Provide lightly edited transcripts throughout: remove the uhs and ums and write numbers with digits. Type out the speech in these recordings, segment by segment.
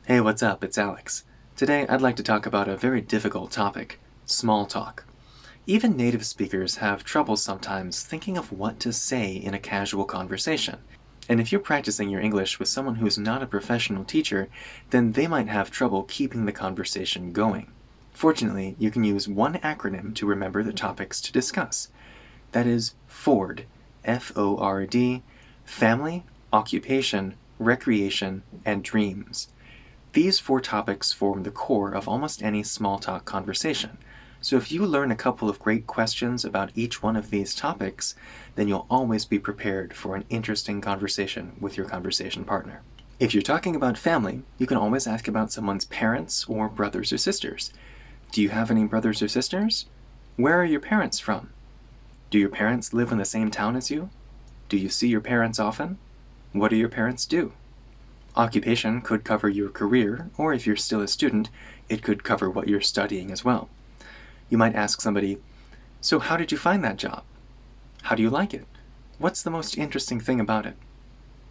Hey, what's up? It's Alex. Today, I'd like to talk about a very difficult topic, small talk. Even native speakers have trouble sometimes thinking of what to say in a casual conversation. And if you're practicing your English with someone who's not a professional teacher, then they might have trouble keeping the conversation going. Fortunately, you can use one acronym to remember the topics to discuss. That is FORD, F-O-R-D, family, occupation, recreation, and dreams. These four topics form the core of almost any small talk conversation. So if you learn a couple of great questions about each one of these topics, then you'll always be prepared for an interesting conversation with your conversation partner. If you're talking about family, you can always ask about someone's parents or brothers or sisters. Do you have any brothers or sisters? Where are your parents from? Do your parents live in the same town as you? Do you see your parents often? What do your parents do? Occupation could cover your career, or if you're still a student, it could cover what you're studying as well. You might ask somebody, so how did you find that job? How do you like it? What's the most interesting thing about it?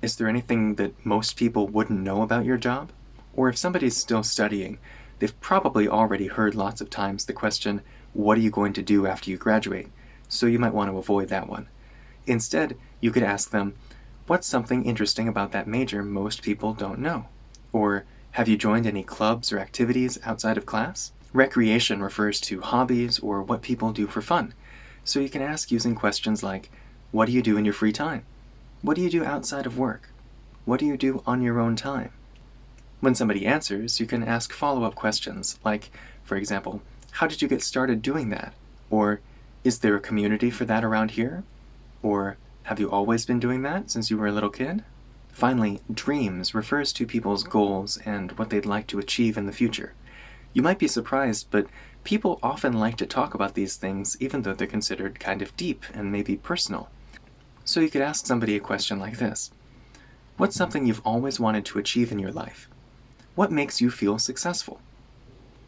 Is there anything that most people wouldn't know about your job? Or if somebody's still studying, they've probably already heard lots of times the question, what are you going to do after you graduate? So you might want to avoid that one. Instead, you could ask them, what's something interesting about that major most people don't know? Or, have you joined any clubs or activities outside of class? Recreation refers to hobbies or what people do for fun. So you can ask using questions like, what do you do in your free time? What do you do outside of work? What do you do on your own time? When somebody answers, you can ask follow-up questions like, for example, how did you get started doing that? Or, is there a community for that around here? Or, have you always been doing that since you were a little kid? Finally, dreams refers to people's goals and what they'd like to achieve in the future. You might be surprised, but people often like to talk about these things even though they're considered kind of deep and maybe personal. So you could ask somebody a question like this. What's something you've always wanted to achieve in your life? What makes you feel successful?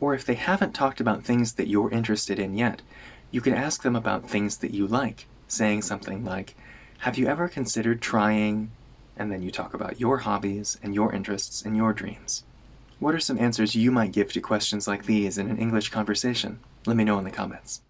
Or if they haven't talked about things that you're interested in yet, you could ask them about things that you like, saying something like, have you ever considered trying, and then you talk about your hobbies and your interests and your dreams. What are some answers you might give to questions like these in an English conversation? Let me know in the comments.